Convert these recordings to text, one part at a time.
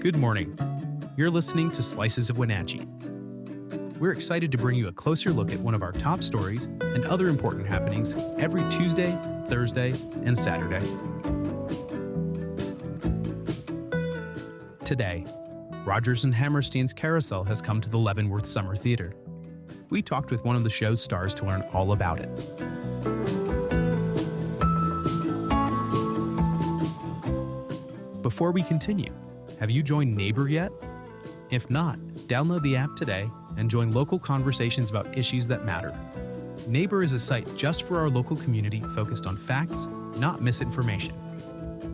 Good morning. You're listening to Slices of Wenatchee. We're excited to bring you a closer look at one of our top stories and other important happenings every Tuesday, Thursday, and Saturday. Today, Rodgers and Hammerstein's Carousel has come to the Leavenworth Summer Theater. We talked with one of the show's stars to learn all about it. Before we continue, have you joined Neighbor yet? If not, download the app today and join local conversations about issues that matter. Neighbor is a site just for our local community focused on facts, not misinformation.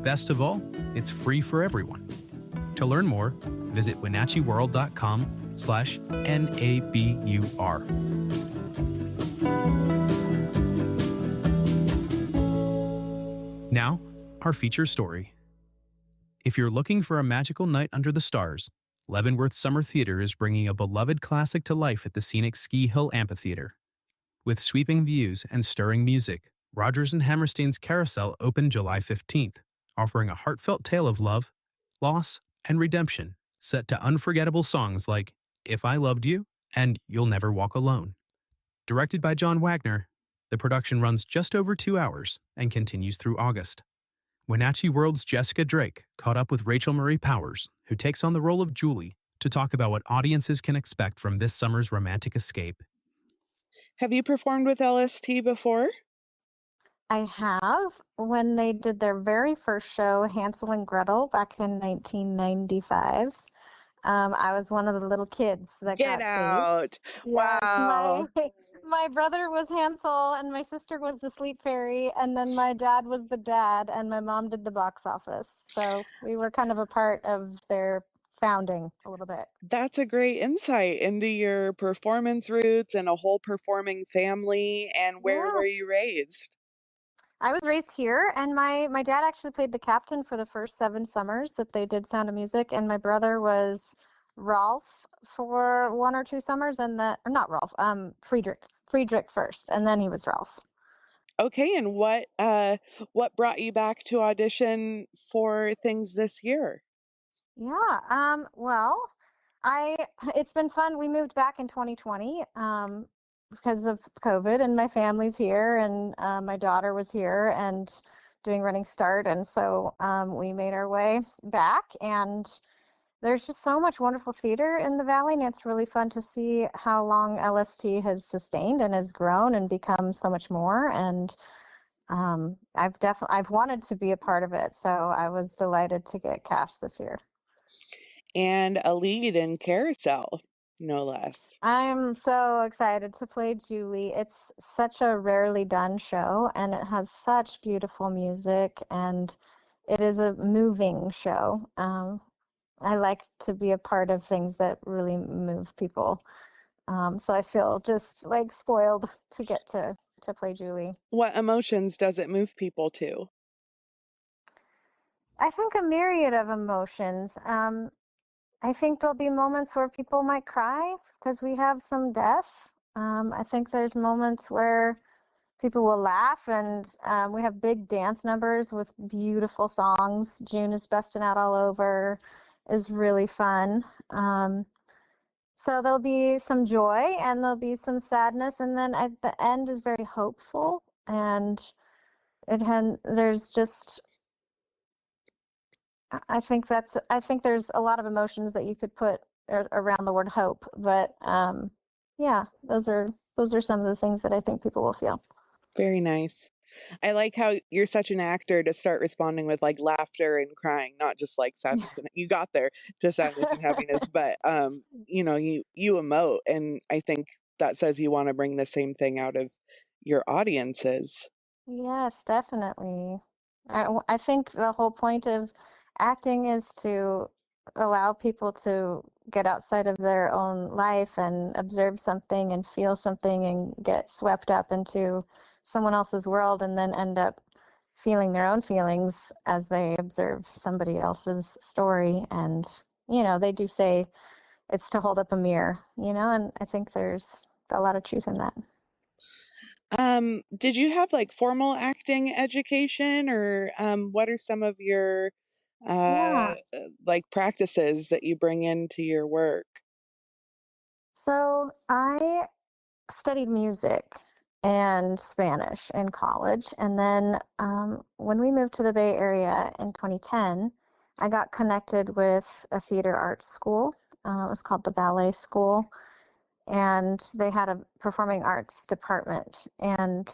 Best of all, it's free for everyone. To learn more, visit wenatcheeworld.com/NABUR. Now, our feature story. If you're looking for a magical night under the stars, Leavenworth Summer Theater is bringing a beloved classic to life at the scenic Ski Hill Amphitheater. With sweeping views and stirring music, Rodgers and Hammerstein's Carousel opened July 15th, offering a heartfelt tale of love, loss, and redemption set to unforgettable songs like If I Loved You and You'll Never Walk Alone. Directed by John Wagner, the production runs just over 2 hours and continues through August. Wenatchee World's Jessica Drake caught up with Rachel Marie Powers, who takes on the role of Julie, to talk about what audiences can expect from this summer's romantic escape. Have you performed with LST before? I have. When they did their very first show, Hansel and Gretel, back in 1995, I was one of the little kids that Get got out. saved. Wow. My brother was Hansel, and my sister was the Sleep Fairy, and then my dad was the dad, and my mom did the box office. So we were kind of a part of their founding a little bit. That's a great insight into your performance roots and a whole performing family. And where were you raised? I was raised here, and my dad actually played the captain for the first 7 summers that they did Sound of Music, and my brother was Rolf for 1 or 2 summers, and not Rolf, Friedrich first, and then he was Rolf. Okay, and what brought you back to audition for things this year? Yeah, well, it's been fun. We moved back in 2020. Because of COVID, and my family's here, and my daughter was here and doing Running Start, and so we made our way back, and there's just so much wonderful theater in the Valley, and it's really fun to see how long LST has sustained and has grown and become so much more, and I've wanted to be a part of it, so I was delighted to get cast this year. And a lead in Carousel, no less. I'm so excited to play Julie. It's such a rarely done show, and it has such beautiful music, and it is a moving show. I like to be a part of things that really move people. So I feel just like spoiled to get to play Julie. What emotions does it move people to? I think a myriad of emotions. I think there'll be moments where people might cry because we have some death. I think there's moments where people will laugh, and we have big dance numbers with beautiful songs. June is Bustin' Out All Over is really fun. So there'll be some joy and there'll be some sadness, and then at the end is very hopeful, and there's just, I think there's a lot of emotions that you could put around the word hope, but yeah, those are some of the things that I think people will feel. Very nice. I like how you're such an actor to start responding with like laughter and crying, not just like sadness. And you got there to sadness and happiness, but you emote, and I think that says you want to bring the same thing out of your audiences. Yes, definitely. I think the whole point of acting is to allow people to get outside of their own life and observe something and feel something and get swept up into someone else's world, and then end up feeling their own feelings as they observe somebody else's story. And, they do say it's to hold up a mirror, and I think there's a lot of truth in that. Did you have like formal acting education, or what are some of your uh, Yeah. like practices that you bring into your work? So I studied music and Spanish in college. And then when we moved to the Bay Area in 2010, I got connected with a theater arts school. It was called the Ballet School. And they had a performing arts department. And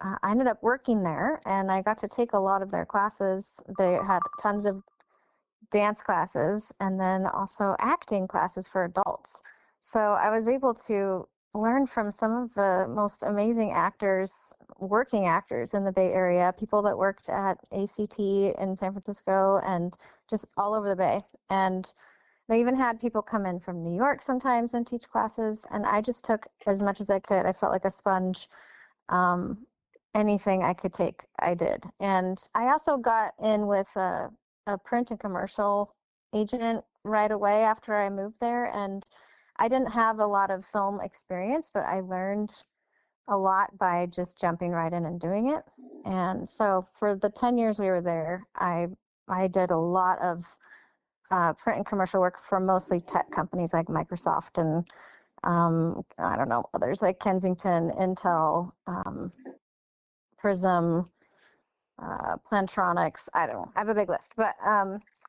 I ended up working there and I got to take a lot of their classes. They had tons of dance classes and then also acting classes for adults. So I was able to learn from some of the most amazing actors, working actors in the Bay Area, people that worked at ACT in San Francisco and just all over the Bay. And they even had people come in from New York sometimes and teach classes. And I just took as much as I could. I felt like a sponge. Um, Anything I could take, I did. And I also got in with a print and commercial agent right away after I moved there. And I didn't have a lot of film experience, but I learned a lot by just jumping right in and doing it. And so for the 10 years we were there, I did a lot of print and commercial work for mostly tech companies like Microsoft and I don't know, others like Kensington, Intel, Prism, Plantronics. I don't know. I have a big list, but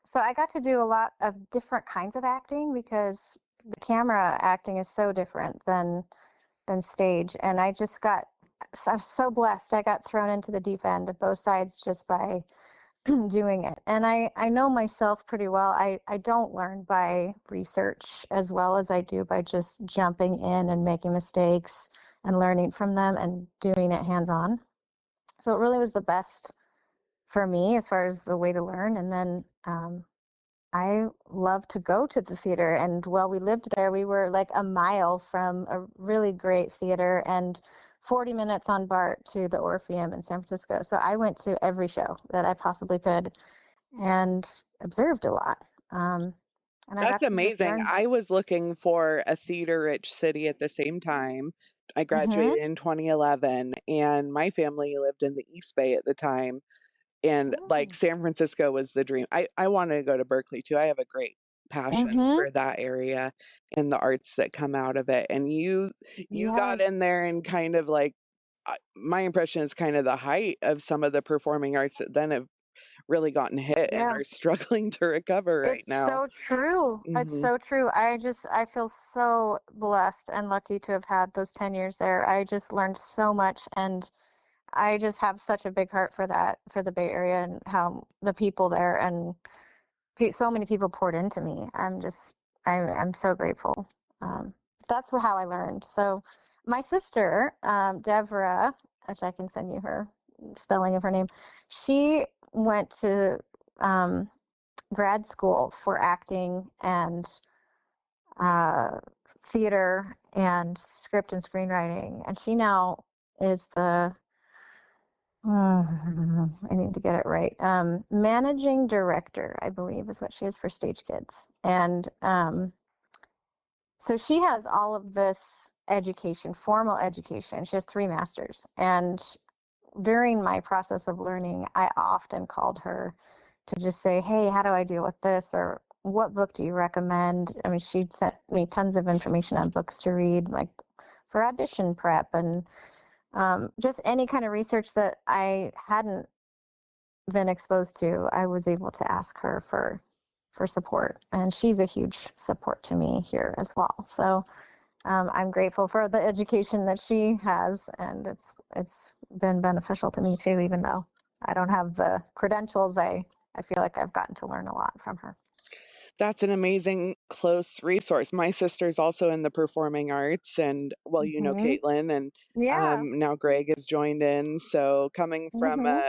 so I got to do a lot of different kinds of acting because the camera acting is so different than stage, and I just got. I was so blessed. I got thrown into the deep end of both sides just by doing it. And I know myself pretty well. I don't learn by research as well as I do by just jumping in and making mistakes and learning from them and doing it hands on. So it really was the best for me as far as the way to learn. And then I love to go to the theater. And while we lived there, we were like a mile from a really great theater and 40 minutes on BART to the Orpheum in San Francisco. So I went to every show that I possibly could and observed a lot. Um, and I That's got to just amazing. learn. I was looking for a theater-rich city at the same time. I Mm-hmm. graduated in 2011, and my family lived in the East Bay at the time, and, like, San Francisco was the dream. I wanted to go to Berkeley too. I have a great passion Mm-hmm. for that area and the arts that come out of it, and you got Yes. in there and kind of, like, my impression is kind of the height of some of the performing arts that then have really gotten hit and Yeah. are struggling to recover right It's now. so true. It's Mhm. so true. I feel so blessed and lucky to have had those 10 years there. I just learned so much and I just have such a big heart for that, for the Bay Area and how the people there and so many people poured into me. I'm so grateful. Um, that's how I learned. So my sister, Deborah, which I can send you her spelling of her name, she went to um, grad school for acting and uh, theater and script and screenwriting. And she now is the, I need to get it right, managing director, I believe is what she is for Stage Kids. And so she has all of this education, formal education. She has 3 masters. And during my process of learning, I often called her to just say, hey, how do I deal with this? Or what book do you recommend? I mean, she sent me tons of information on books to read, like for audition prep and just any kind of research that I hadn't been exposed to. I was able to ask her for support, and she's a huge support to me here as well. So I'm grateful for the education that she has, and it's been beneficial to me too. Even though I don't have the credentials, I feel like I've gotten to learn a lot from her. That's an amazing close resource. My sister's also in the performing arts and well, you know Hmm. Caitlin and Yeah. now Greg has joined in. So coming from Hmm.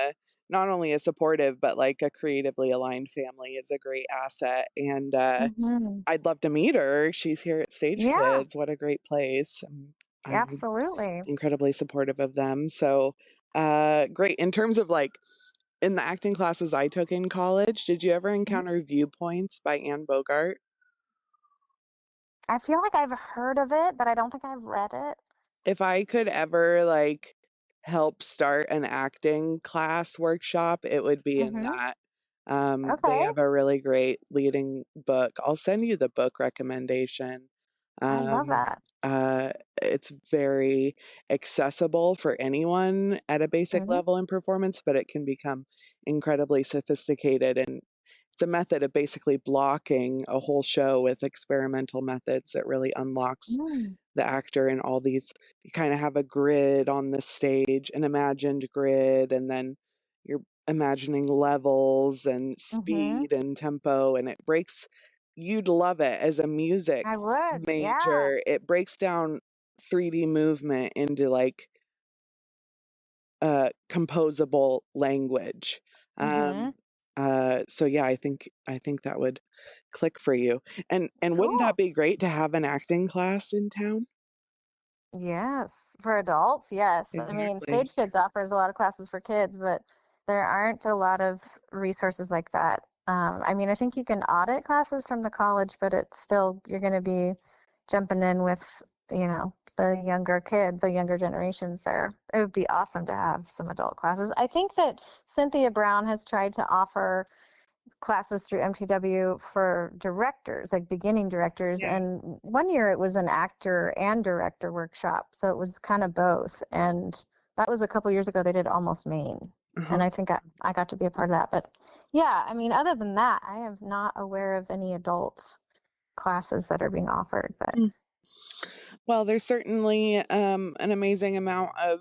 not only a supportive but like a creatively aligned family is a great asset. And Hmm. I'd love to meet her. She's here at Stage Yeah. Kids. What a great place. I'm Absolutely. incredibly supportive of them. So great. In terms of like in the acting classes I took in college, did you ever Mhm. encounter Viewpoints by Anne Bogart? I feel like I've heard of it, but I don't think I've read it. If I could ever, like, help start an acting class workshop, it would be in Hmm. that. They Okay. have a really great leading book. I'll send you the book recommendation. I love Um, that. it's very accessible for anyone at a basic Hmm. level in performance, but it can become incredibly sophisticated. And it's a method of basically blocking a whole show with experimental methods that really unlocks Mm. the actor in all these. You kind of have a grid on the stage, an imagined grid, and then you're imagining levels and Hmm. speed and tempo, and it breaks. You'd love it as a music I would. Yeah. major. It breaks down 3D movement into like composable language. Hmm. Um, so yeah, I think that would click for you. And wouldn't that Cool. be great to have an acting class in town? Yes, for adults, yes. I mean, Exactly. Stage Kids offers a lot of classes for kids, but there aren't a lot of resources like that. I mean, I think you can audit classes from the college, but it's still, you're going to be jumping in with, the younger kids, the younger generations there. It would be awesome to have some adult classes. I think that Cynthia Brown has tried to offer classes through MTW for directors, like beginning directors. Yeah. And one year it was an actor and director workshop. So it was kind of both. And that was a couple years ago. They did Almost Maine. And Uh-huh. I think I got to be a part of that. But yeah, I mean, other than that, I am not aware of any adult classes that are being offered. But Mm. Well, there's certainly an amazing amount of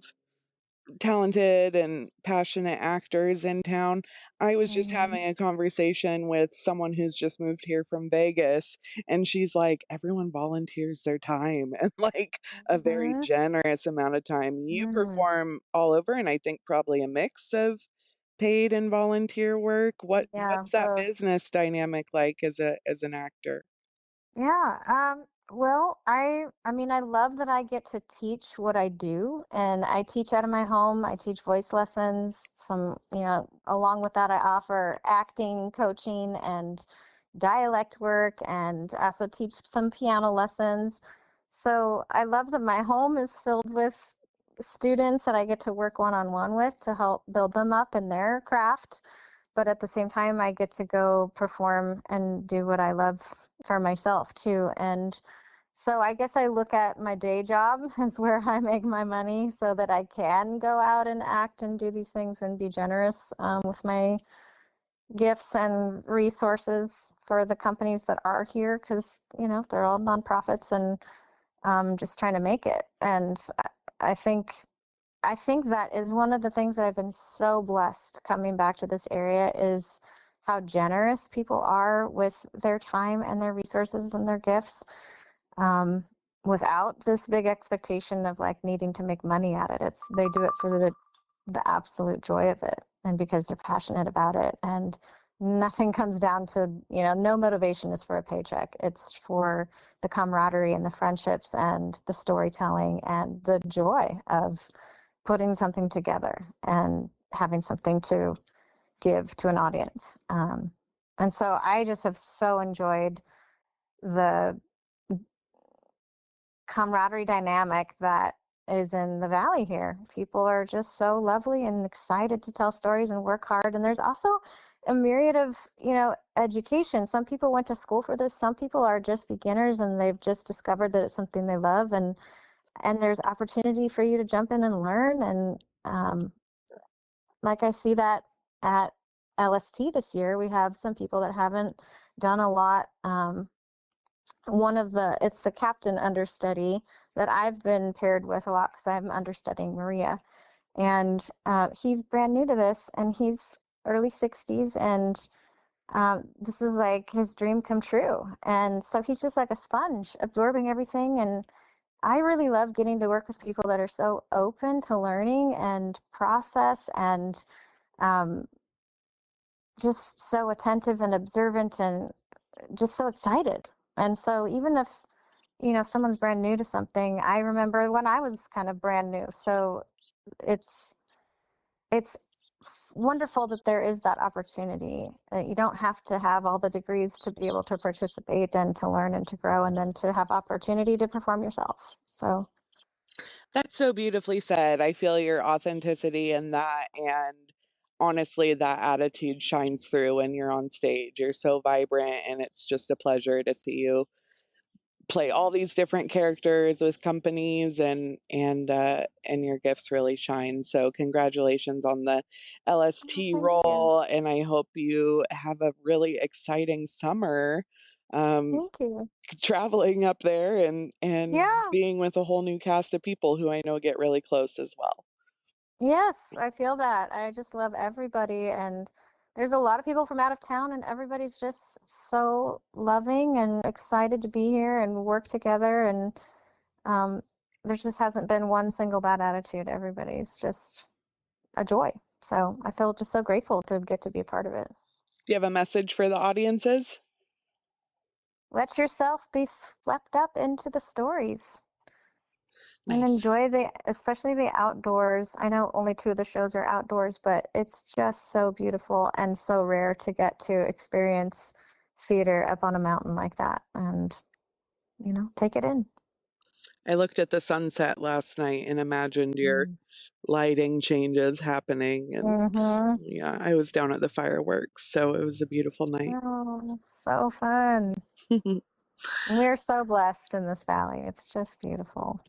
talented and passionate actors in town. I was just mhm, having a conversation with someone who's just moved here from Vegas, and she's like, everyone volunteers their time and like a very mhm, generous amount of time. You mhm. perform all over, and I think probably a mix of paid and volunteer work. Yeah, What's that both. business dynamic like as an actor? Yeah. Well, I mean, I love that I get to teach what I do, and I teach out of my home. I teach voice lessons. Along with that, I offer acting coaching and dialect work, and also teach some piano lessons. So I love that my home is filled with students that I get to work one-on-one with to help build them up in their craft, but at the same time I get to go perform and do what I love for myself too. And so I guess I look at my day job as where I make my money so that I can go out and act and do these things and be generous with my gifts and resources for the companies that are here, because they're all nonprofits and just trying to make it. And I think I think that is one of the things that I've been so blessed coming back to this area is how generous people are with their time and their resources and their gifts, um, without this big expectation of like needing to make money at it. It's they do it for the absolute joy of it and because they're passionate about it. And nothing comes down to, no motivation is for a paycheck. It's for the camaraderie and the friendships and the storytelling and the joy of putting something together and having something to give to an audience. And so I just have so enjoyed the camaraderie dynamic that is in the valley here. People are just so lovely and excited to tell stories and work hard. And there's also a myriad of, education. Some people went to school for this. Some people are just beginners and they've just discovered that it's something they love. And there's opportunity for you to jump in and learn. And like I see that at LST this year, we have some people that haven't done a lot. It's the captain understudy that I've been paired with a lot because I'm understudying Maria, and he's brand new to this, and he's early 60s, and this is like his dream come true, and so he's just like a sponge, absorbing everything. And I really love getting to work with people that are so open to learning and process and um, just so attentive and observant and just so excited. And so even if someone's brand new to something, I remember when I was kind of brand new. So it's it's wonderful that there is that opportunity, that you don't have to have all the degrees to be able to participate and to learn and to grow and then to have opportunity to perform yourself. So That's so beautifully said. I feel your authenticity in that. And honestly, that attitude shines through when you're on stage. You're so vibrant, and it's just a pleasure to see you play all these different characters with companies, and your gifts really shine. So congratulations on the Oh, LST thank you. role, and I hope you have a really exciting summer, um, Thank you. traveling up there and Yeah. being with a whole new cast of people who I know get really close as well. Yes, I feel that. I just love everybody, and there's a lot of people from out of town, and everybody's just so loving and excited to be here and work together. And um, there just hasn't been one single bad attitude. Everybody's just a joy. So I feel just so grateful to get to be a part of it. Do you have a message for the audiences? Let yourself be swept up into the stories. And Nice. enjoy especially the outdoors. I know only 2 of the shows are outdoors, but it's just so beautiful and so rare to get to experience theater up on a mountain like that. And, take it in. I looked at the sunset last night and imagined your Mm. lighting changes happening, and Mm-hmm. yeah, I was down at the fireworks, so it was a beautiful night. Oh, so fun. We're so blessed in this valley. It's just beautiful.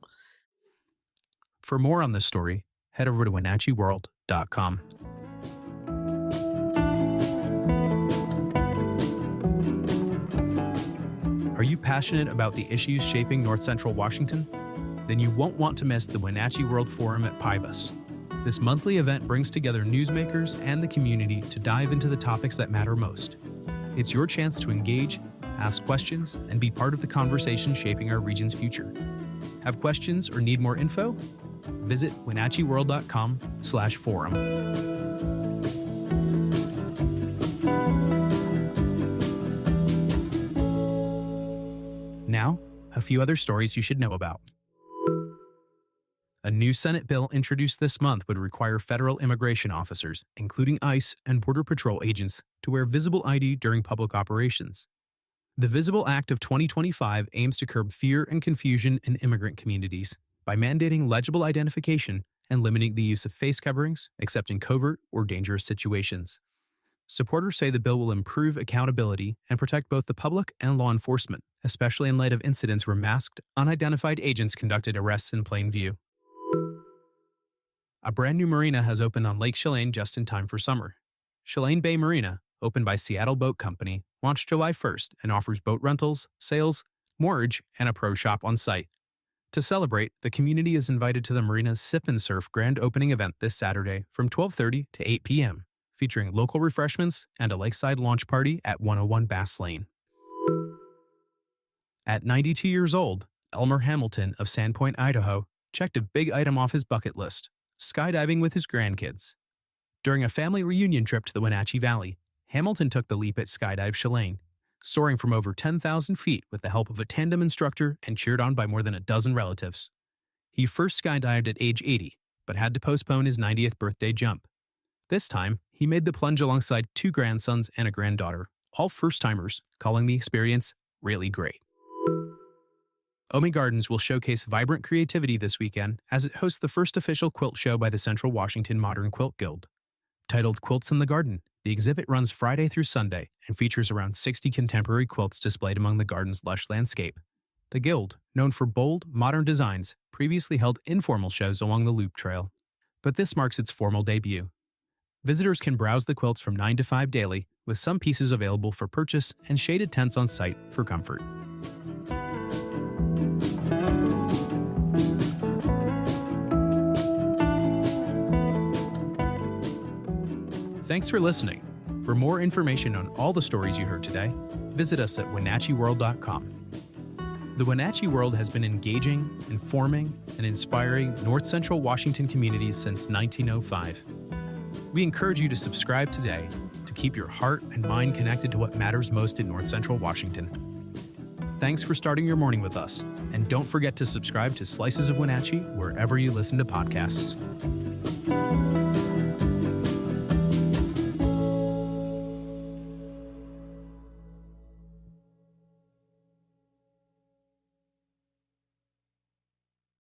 For more on this story, head over to WenatcheeWorld.com. Are you passionate about the issues shaping North Central Washington? Then you won't want to miss the Wenatchee World Forum at Pybus. This monthly event brings together newsmakers and the community to dive into the topics that matter most. It's your chance to engage, ask questions, and be part of the conversation shaping our region's future. Have questions or need more info? Visit WenatcheeWorld.com/forum. Now, a few other stories you should know about. A new Senate bill introduced this month would require federal immigration officers, including ICE and Border Patrol agents, to wear visible ID during public operations. The Visible Act of 2025 aims to curb fear and confusion in immigrant communities by mandating legible identification and limiting the use of face coverings, except in covert or dangerous situations. Supporters say the bill will improve accountability and protect both the public and law enforcement, especially in light of incidents where masked, unidentified agents conducted arrests in plain view. A brand new marina has opened on Lake Chelan just in time for summer. Chelan Bay Marina, opened by Seattle Boat Company, launched July 1st and offers boat rentals, sales, moorage, and a pro shop on site. To celebrate, the community is invited to the marina's Sip and Surf grand opening event this Saturday from 12:30 to 8 p.m., featuring local refreshments and a lakeside launch party at 101 Bass Lane. At 92 years old, Elmer Hamilton of Sandpoint, Idaho, checked a big item off his bucket list: skydiving with his grandkids. During a family reunion trip to the Wenatchee Valley, Hamilton took the leap at Skydive Chelan, soaring from over 10,000 feet with the help of a tandem instructor and cheered on by more than a dozen relatives. He first skydived at age 80, but had to postpone his 90th birthday jump. This time, he made the plunge alongside 2 grandsons and a granddaughter, all first-timers, calling the experience really great. Omi Gardens will showcase vibrant creativity this weekend as it hosts the first official quilt show by the Central Washington Modern Quilt Guild. Titled Quilts in the Garden, the exhibit runs Friday through Sunday and features around 60 contemporary quilts displayed among the garden's lush landscape. The Guild, known for bold, modern designs, previously held informal shows along the Loop Trail, but this marks its formal debut. Visitors can browse the quilts from 9 to 5 daily, with some pieces available for purchase and shaded tents on site for comfort. Thanks for listening. For more information on all the stories you heard today, visit us at WenatcheeWorld.com. The Wenatchee World has been engaging, informing, and inspiring North Central Washington communities since 1905. We encourage you to subscribe today to keep your heart and mind connected to what matters most in North Central Washington. Thanks for starting your morning with us, and don't forget to subscribe to Slices of Wenatchee wherever you listen to podcasts.